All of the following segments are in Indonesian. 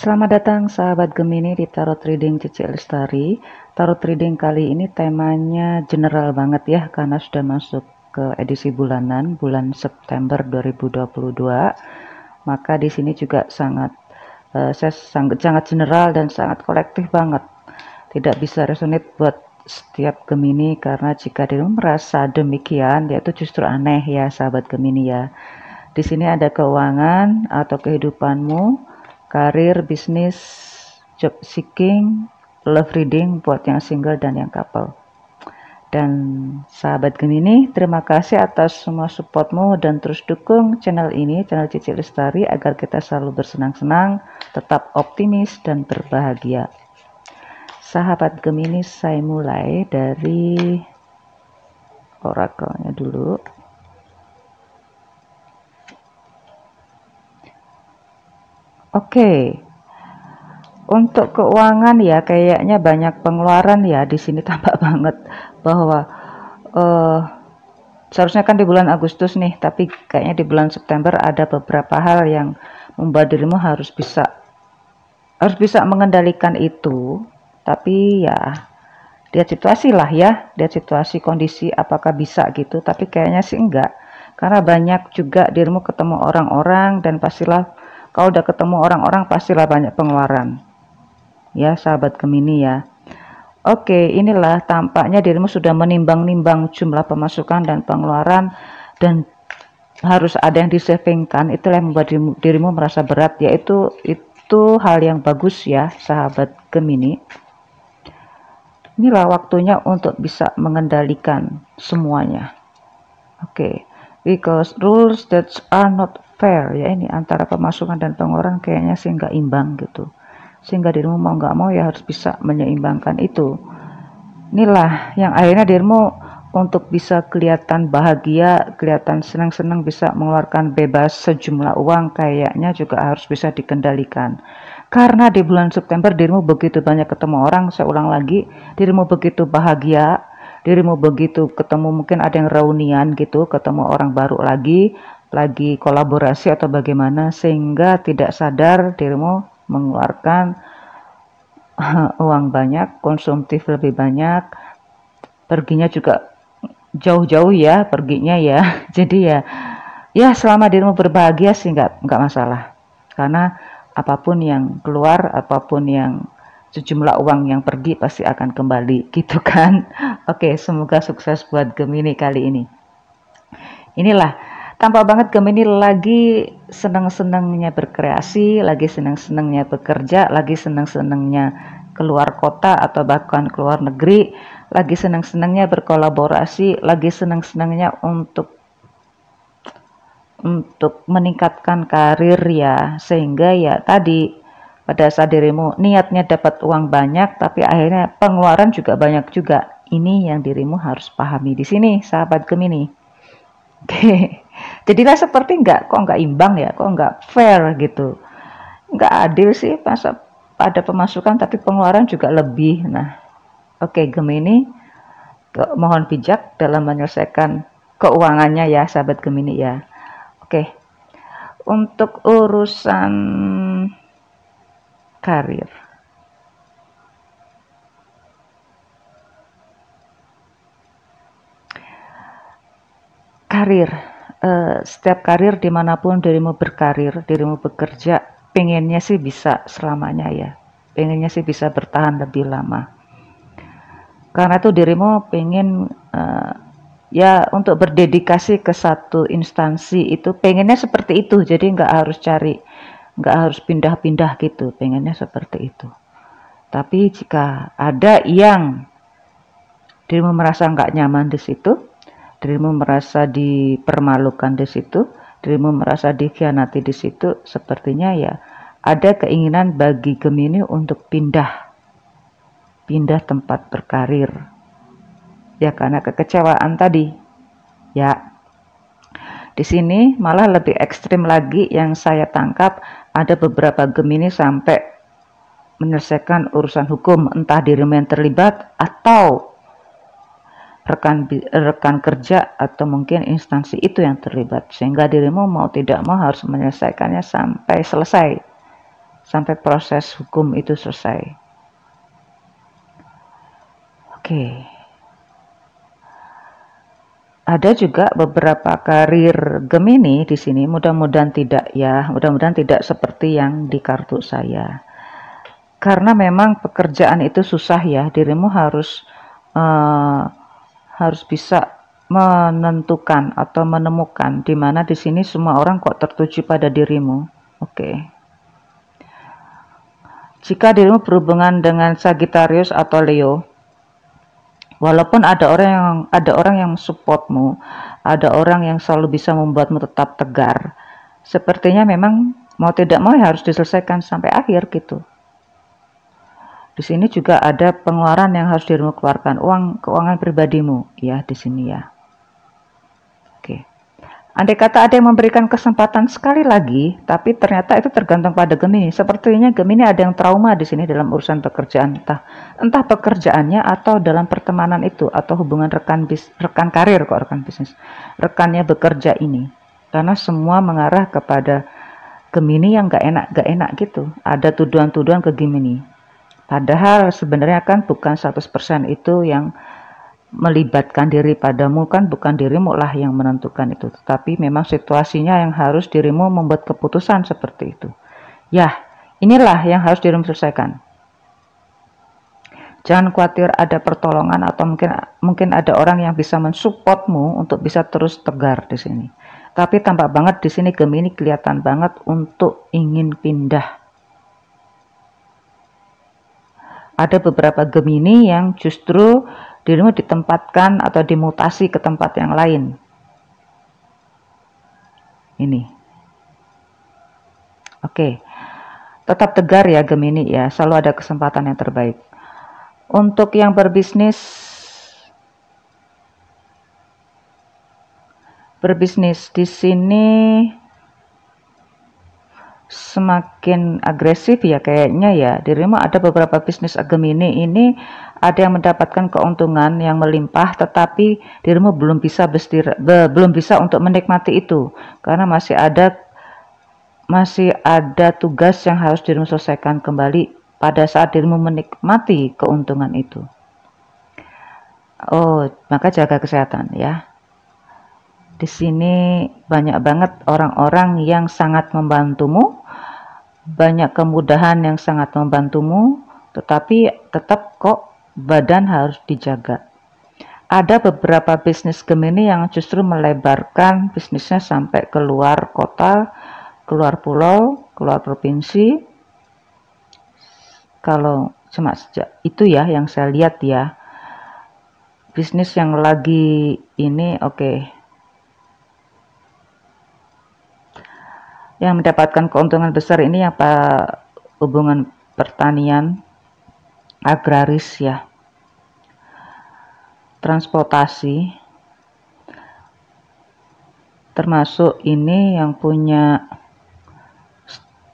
Selamat datang sahabat Gemini di Tarot Reading Cici Lestari. Tarot Reading kali ini temanya general banget ya, karena sudah masuk ke edisi bulanan, bulan September 2022. Maka di sini juga saya sangat general dan sangat kolektif banget. Tidak bisa resonate buat setiap Gemini, karena jika dirimu merasa demikian, yaitu justru aneh ya sahabat Gemini ya. Di sini ada keuangan atau kehidupanmu, karir, bisnis, job seeking, love reading buat yang single dan yang couple. Dan sahabat Gemini, terima kasih atas semua supportmu dan terus dukung channel ini, channel Cici Lestari, agar kita selalu bersenang-senang, tetap optimis dan berbahagia. Sahabat Gemini, saya mulai dari orakelnya dulu. Oke. Untuk keuangan ya kayaknya banyak pengeluaran ya di sini, tampak banget bahwa seharusnya kan di bulan Agustus nih, tapi kayaknya di bulan September ada beberapa hal yang membuat dirimu harus bisa mengendalikan itu. Tapi ya lihat situasi lah ya, lihat situasi kondisi apakah bisa gitu, tapi kayaknya sih enggak, karena banyak juga dirimu ketemu orang-orang dan pastilah kalau udah ketemu orang-orang pastilah banyak pengeluaran ya sahabat Gemini ya. Oke, inilah tampaknya dirimu sudah menimbang-nimbang jumlah pemasukan dan pengeluaran dan harus ada yang disavingkan. Itulah yang membuat dirimu merasa berat, yaitu itu hal yang bagus ya sahabat Gemini. Inilah waktunya untuk bisa mengendalikan semuanya. Oke, because rules that are not fair ya, ini antara pemasukan dan pengeluaran kayaknya sih nggak imbang gitu, sehingga dirimu mau nggak mau ya harus bisa menyeimbangkan itu. Inilah yang akhirnya dirimu untuk bisa kelihatan bahagia, kelihatan senang-senang, bisa mengeluarkan bebas sejumlah uang, kayaknya juga harus bisa dikendalikan. Karena di bulan September dirimu begitu banyak ketemu orang, saya ulang lagi, dirimu begitu bahagia, dirimu begitu ketemu, mungkin ada yang reunian gitu, ketemu orang baru lagi kolaborasi atau bagaimana, sehingga tidak sadar dirimu mengeluarkan uang banyak, konsumtif lebih banyak, perginya juga jauh-jauh ya perginya ya. Jadi ya selama dirimu berbahagia sih nggak masalah, karena apapun yang keluar, apapun yang sejumlah uang yang pergi pasti akan kembali gitu kan. Oke, semoga sukses buat Gemini kali ini. Inilah tampak banget Gemini lagi senang-senangnya berkreasi, lagi senang-senangnya bekerja, lagi senang-senangnya keluar kota atau bahkan keluar negeri, lagi senang-senangnya berkolaborasi, lagi senang-senangnya untuk meningkatkan karir ya, sehingga ya tadi pada saat dirimu niatnya dapat uang banyak tapi akhirnya pengeluaran juga banyak juga. Ini yang dirimu harus pahami di sini sahabat Gemini. Oke. Jadilah seperti kok nggak imbang ya, kok nggak fair gitu, nggak adil sih, masa ada pemasukan tapi pengeluaran juga lebih. Nah, oke Gemini, mohon bijak dalam menyelesaikan keuangannya ya sahabat Gemini ya. Oke, untuk urusan karir, setiap karir dimanapun dirimu berkarir, dirimu bekerja, pengennya sih bisa selamanya ya, pengennya sih bisa bertahan lebih lama, karena itu dirimu pengen ya untuk berdedikasi ke satu instansi, itu pengennya seperti itu, jadi nggak harus pindah-pindah gitu, pengennya seperti itu. Tapi jika ada yang dirimu merasa nggak nyaman di situ, dirimu merasa dipermalukan di situ, dirimu merasa dikhianati di situ, sepertinya ya ada keinginan bagi Gemini untuk pindah tempat berkarir. Ya karena kekecewaan tadi. Ya. Di sini malah lebih ekstrim lagi yang saya tangkap, ada beberapa Gemini sampai menyelesaikan urusan hukum, entah dirimu yang terlibat atau rekan kerja atau mungkin instansi itu yang terlibat, sehingga dirimu mau tidak mau harus menyelesaikannya sampai selesai, sampai proses hukum itu selesai. Oke. Ada juga beberapa karir Gemini di sini, mudah-mudahan tidak ya, mudah-mudahan tidak seperti yang di kartu saya. Karena memang pekerjaan itu susah ya, dirimu harus bisa menentukan atau menemukan di mana di sini semua orang kok tertuju pada dirimu. Oke. Jika dirimu berhubungan dengan Sagittarius atau Leo, walaupun ada orang yang support-mu, ada orang yang selalu bisa membuatmu tetap tegar, sepertinya memang mau tidak mau harus diselesaikan sampai akhir gitu. Di sini juga ada pengeluaran yang harus dirimu keluarkan, keuangan pribadimu ya di sini ya. Oke. Andai kata ada yang memberikan kesempatan sekali lagi, tapi ternyata itu tergantung pada Gemini. Sepertinya Gemini ada yang trauma di sini dalam urusan pekerjaan, entah pekerjaannya atau dalam pertemanan itu, atau hubungan rekan karir kok, rekan bisnis, rekannya bekerja ini. Karena semua mengarah kepada Gemini yang gak enak gitu. Ada tuduhan-tuduhan ke Gemini. Padahal sebenarnya kan bukan 100% itu yang melibatkan diri padamu, kan bukan dirimu lah yang menentukan itu, tetapi memang situasinya yang harus dirimu membuat keputusan seperti itu. Ya, inilah yang harus dirimu selesaikan. Jangan khawatir ada pertolongan atau mungkin ada orang yang bisa mensupportmu untuk bisa terus tegar di sini. Tapi tampak banget di sini Gemini kelihatan banget untuk ingin pindah. Ada beberapa Gemini yang justru dirimu ditempatkan atau dimutasi ke tempat yang lain. Ini. Oke. Tetap tegar ya Gemini ya, selalu ada kesempatan yang terbaik. Untuk yang berbisnis di sini semakin agresif ya kayaknya ya. Dirimu ada beberapa bisnis Gemini ini ada yang mendapatkan keuntungan yang melimpah, tetapi dirimu belum bisa untuk menikmati itu karena masih ada tugas yang harus dirimu selesaikan kembali pada saat dirimu menikmati keuntungan itu. Oh, maka jaga kesehatan ya. Di sini banyak banget orang-orang yang sangat membantumu, banyak kemudahan yang sangat membantumu, tetapi tetap kok badan harus dijaga. Ada beberapa bisnis Gemini yang justru melebarkan bisnisnya sampai keluar kota, keluar pulau, keluar provinsi. Kalau cuma sejak itu ya yang saya lihat ya. Bisnis yang lagi ini oke. Yang mendapatkan keuntungan besar ini apa hubungan pertanian, agraris ya, transportasi, termasuk ini yang punya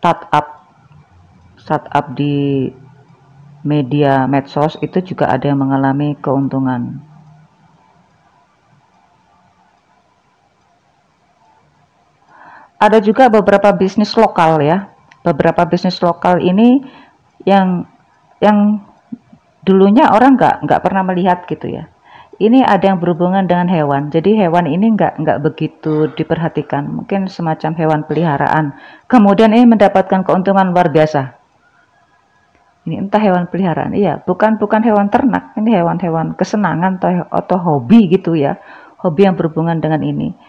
startup di media medsos itu juga ada yang mengalami keuntungan. Ada juga beberapa bisnis lokal ya. Beberapa bisnis lokal ini yang dulunya orang nggak pernah melihat gitu ya. Ini ada yang berhubungan dengan hewan. Jadi hewan ini nggak begitu diperhatikan. Mungkin semacam hewan peliharaan. Kemudian ini mendapatkan keuntungan luar biasa. Ini entah hewan peliharaan. Iya, bukan hewan ternak. Ini hewan-hewan kesenangan atau hobi gitu ya. Hobi yang berhubungan dengan ini.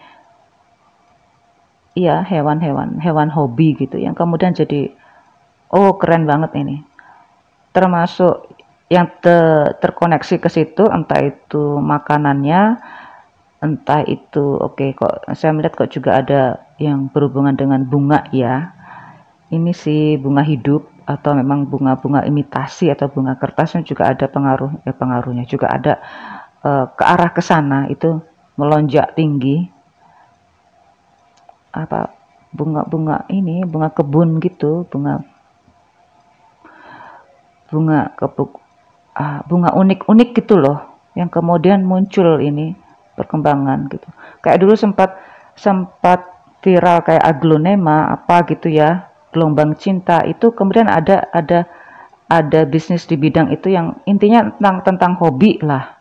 Iya, hewan hobi gitu yang kemudian jadi keren banget ini. Termasuk yang terkoneksi ke situ, entah itu makanannya, entah itu kok saya melihat kok juga ada yang berhubungan dengan bunga ya. Ini sih bunga hidup atau memang bunga-bunga imitasi atau bunga kertasnya juga ada pengaruhnya juga ada ke arah ke sana itu melonjak tinggi. Apa bunga kebun gitu, bunga unik-unik gitu loh yang kemudian muncul ini perkembangan gitu. Kayak dulu sempat viral kayak aglonema apa gitu ya, gelombang cinta itu, kemudian ada bisnis di bidang itu yang intinya tentang hobi lah.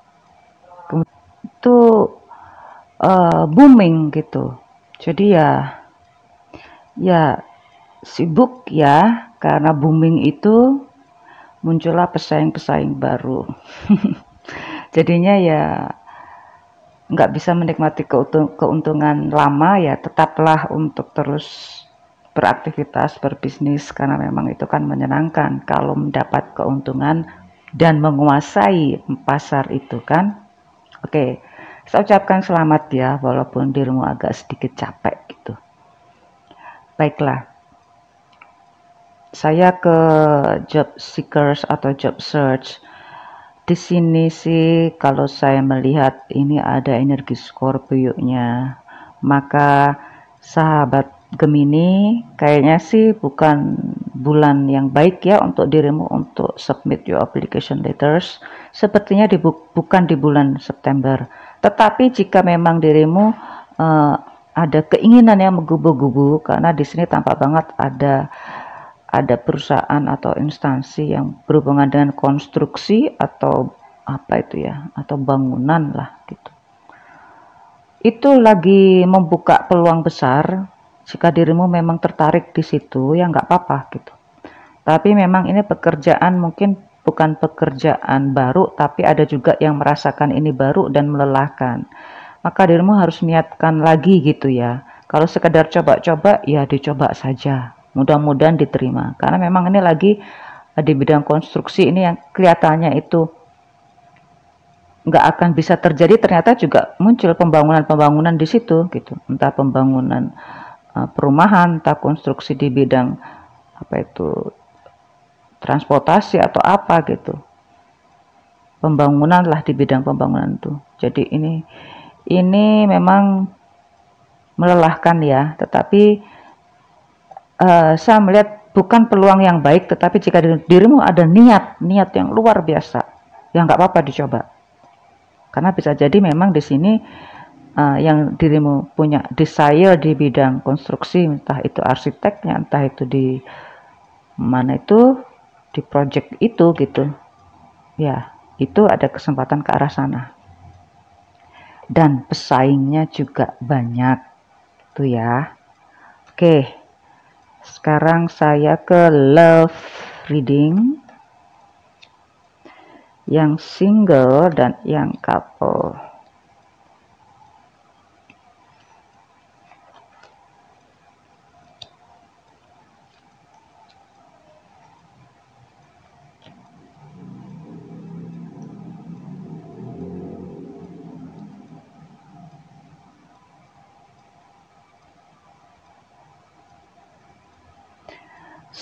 Kemudian itu booming gitu. Jadi ya sibuk ya, karena booming itu muncullah pesaing-pesaing baru. Jadinya ya nggak bisa menikmati keuntungan lama, ya tetaplah untuk terus beraktivitas, berbisnis, karena memang itu kan menyenangkan kalau mendapat keuntungan dan menguasai pasar itu kan. Oke, saya ucapkan selamat ya, walaupun dirimu agak sedikit capek gitu. Baiklah, saya ke job seekers atau job search. Di sini sih kalau saya melihat ini ada energi Scorpio-nya, maka sahabat Gemini kayaknya sih bukan bulan yang baik ya untuk dirimu untuk submit your application letters. Sepertinya bukan di bulan September. Tetapi jika memang dirimu ada keinginan yang menggebu-gebu, karena di sini tampak banget ada perusahaan atau instansi yang berhubungan dengan konstruksi atau apa itu ya, atau bangunan lah gitu. Itu lagi membuka peluang besar. Jika dirimu memang tertarik di situ, ya nggak apa-apa gitu. Tapi memang ini pekerjaan mungkin bukan pekerjaan baru, tapi ada juga yang merasakan ini baru dan melelahkan. Maka dirimu harus niatkan lagi gitu ya. Kalau sekedar coba-coba, ya dicoba saja. Mudah-mudahan diterima. Karena memang ini lagi di bidang konstruksi ini yang kelihatannya itu nggak akan bisa terjadi, ternyata juga muncul pembangunan-pembangunan di situ gitu. Entah pembangunan perumahan, entah konstruksi di bidang apa itu transportasi atau apa gitu. Pembangunan lah di bidang pembangunan itu. Jadi ini memang melelahkan ya, tetapi saya melihat bukan peluang yang baik, tetapi jika dirimu ada niat yang luar biasa, ya nggak apa-apa dicoba. Karena bisa jadi memang di sini yang dirimu punya desire di bidang konstruksi, entah itu arsiteknya, entah itu di mana itu, di project itu gitu. Ya, itu ada kesempatan ke arah sana. Dan pesaingnya juga banyak. Tuh ya. Oke. Sekarang saya ke love reading. Yang single dan yang couple.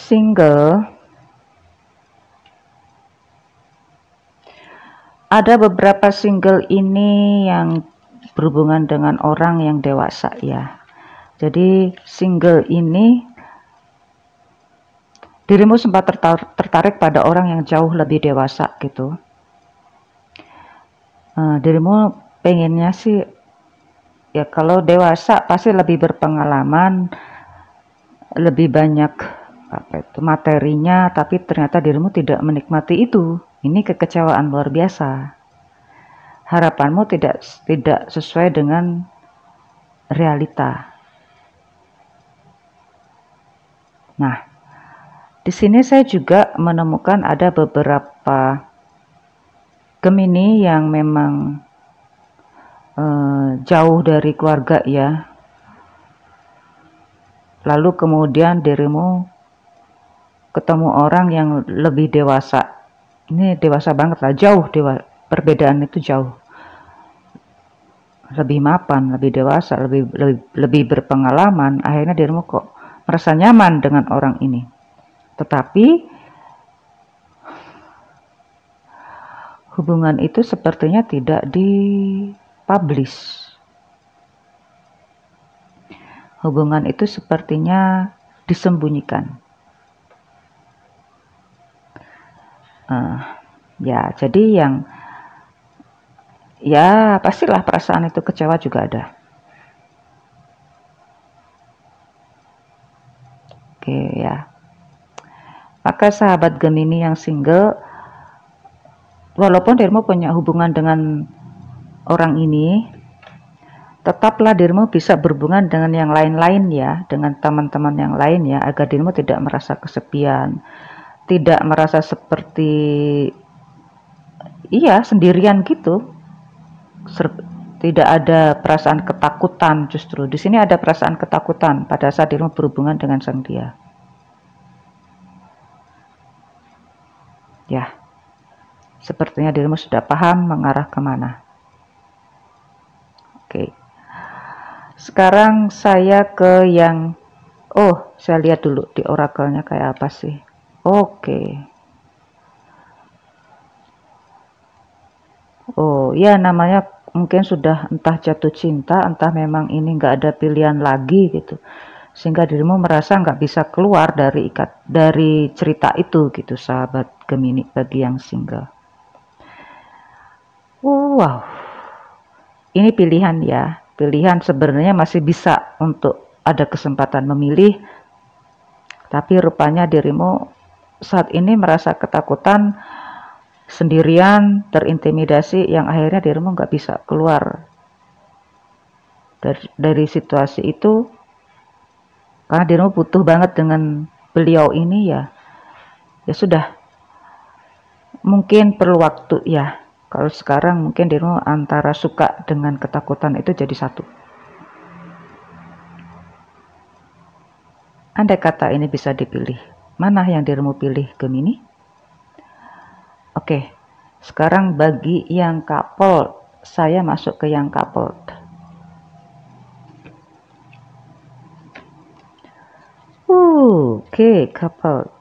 Single, ada beberapa single ini yang berhubungan dengan orang yang dewasa ya. Jadi single ini dirimu sempat tertarik pada orang yang jauh lebih dewasa gitu. Dirimu pengennya sih ya, kalau dewasa pasti lebih berpengalaman, lebih banyak apa itu materinya, tapi ternyata dirimu tidak menikmati itu. Ini kekecewaan luar biasa. Harapanmu tidak sesuai dengan realita. Nah, di sini saya juga menemukan ada beberapa Gemini yang memang jauh dari keluarga ya. Lalu kemudian dirimu ketemu orang yang lebih dewasa. Ini dewasa banget lah, jauh perbedaan itu jauh. Lebih mapan, lebih dewasa, lebih berpengalaman. Akhirnya dirimu kok merasa nyaman dengan orang ini. Tetapi hubungan itu sepertinya tidak dipublish. Hubungan itu sepertinya disembunyikan. Ya, jadi yang ya pastilah perasaan itu kecewa juga ada. Oke ya. Maka sahabat Gemini yang single, walaupun dirimu punya hubungan dengan orang ini, tetaplah dirimu bisa berhubungan dengan yang lain-lain ya, dengan teman-teman yang lain ya, agar dirimu tidak merasa kesepian, tidak merasa seperti iya sendirian gitu. Tidak ada perasaan ketakutan, justru di sini ada perasaan ketakutan pada saat dirimu berhubungan dengan sang dia. Ya, sepertinya dirimu sudah paham mengarah kemana. Oke, sekarang saya ke yang, saya lihat dulu di orakelnya kayak apa sih. Oke. Oh ya, namanya mungkin sudah entah jatuh cinta, entah memang ini nggak ada pilihan lagi gitu, sehingga dirimu merasa nggak bisa keluar dari cerita itu gitu, sahabat Gemini bagi yang single. Wow, ini pilihan ya, pilihan sebenarnya masih bisa untuk ada kesempatan memilih, tapi rupanya dirimu saat ini merasa ketakutan, sendirian, terintimidasi, yang akhirnya dirimu nggak bisa keluar dari situasi itu, karena dirimu butuh banget dengan beliau ini ya. Ya sudah, mungkin perlu waktu ya. Kalau sekarang mungkin dirimu antara suka dengan ketakutan itu jadi satu. Andai kata ini bisa dipilih, mana yang dirimu pilih, Gemini? Oke, sekarang bagi yang couple, saya masuk ke yang couple. Oke, couple.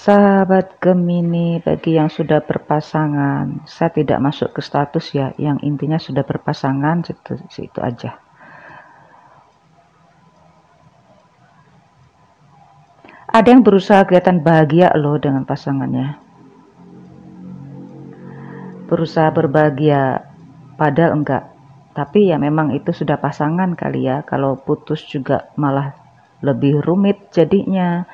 Sahabat Gemini bagi yang sudah berpasangan, saya tidak masuk ke status ya, yang intinya sudah berpasangan, itu aja. Ada yang berusaha kelihatan bahagia loh dengan pasangannya. Berusaha berbahagia, padahal enggak. Tapi ya memang itu sudah pasangan kali ya, kalau putus juga malah lebih rumit jadinya.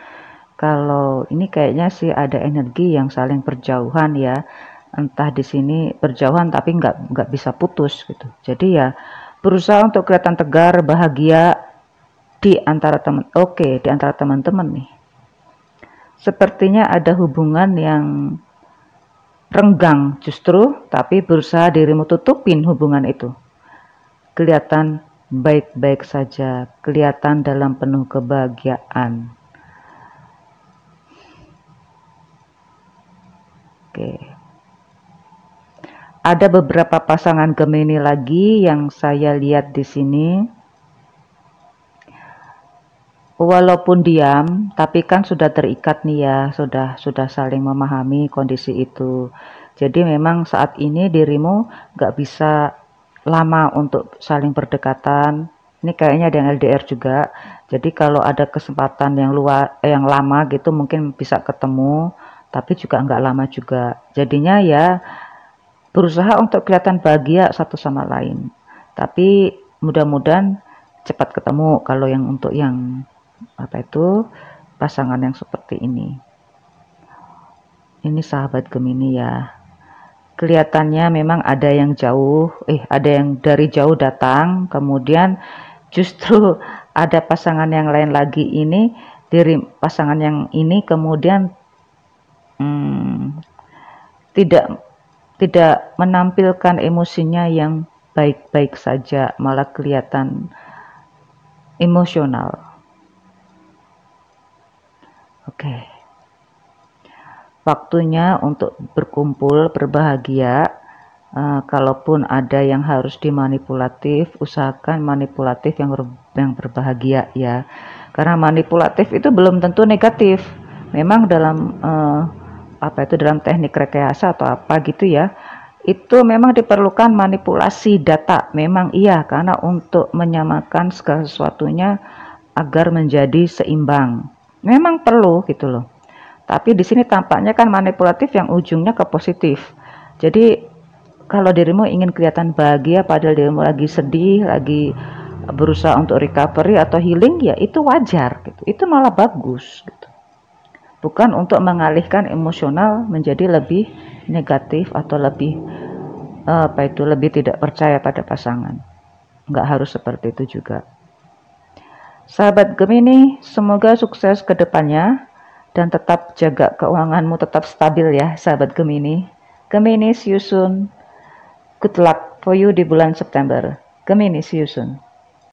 Kalau ini kayaknya sih ada energi yang saling berjauhan ya, entah di sini berjauhan tapi nggak bisa putus gitu. Jadi ya berusaha untuk kelihatan tegar, bahagia di antara teman. Oke, di antara teman-teman nih. Sepertinya ada hubungan yang renggang justru, tapi berusaha dirimu tutupin hubungan itu. Kelihatan baik-baik saja, kelihatan dalam penuh kebahagiaan. Oke. Ada beberapa pasangan Gemini lagi yang saya lihat di sini. Walaupun diam, tapi kan sudah terikat nih ya, sudah saling memahami kondisi itu. Jadi memang saat ini dirimu nggak bisa lama untuk saling berdekatan. Ini kayaknya ada yang LDR juga. Jadi kalau ada kesempatan yang lama gitu mungkin bisa ketemu, tapi juga nggak lama juga. Jadinya ya berusaha untuk kelihatan bahagia satu sama lain. Tapi mudah-mudahan cepat ketemu kalau yang untuk yang pasangan yang seperti ini. Ini sahabat Gemini ya. Kelihatannya memang ada yang jauh, ada yang dari jauh datang, kemudian justru ada pasangan yang lain lagi ini, pasangan yang ini kemudian tidak menampilkan emosinya yang baik-baik saja, malah kelihatan emosional. Oke. Waktunya untuk berkumpul, berbahagia. Kalaupun ada yang harus dimanipulatif, usahakan manipulatif yang berbahagia ya. Karena manipulatif itu belum tentu negatif. Memang dalam dalam teknik rekayasa atau apa gitu ya, itu memang diperlukan manipulasi data. Memang iya, karena untuk menyamakan segala sesuatunya agar menjadi seimbang. Memang perlu gitu loh. Tapi di sini tampaknya kan manipulatif yang ujungnya ke positif. Jadi kalau dirimu ingin kelihatan bahagia padahal dirimu lagi sedih, lagi berusaha untuk recovery atau healing, ya itu wajar gitu. Itu malah bagus gitu. Bukan untuk mengalihkan emosional menjadi lebih negatif atau lebih lebih tidak percaya pada pasangan. Nggak harus seperti itu juga. Sahabat Gemini, semoga sukses ke depannya dan tetap jaga keuanganmu tetap stabil ya, sahabat Gemini. Gemini, see you soon. Good luck for you di bulan September. Gemini, see you soon.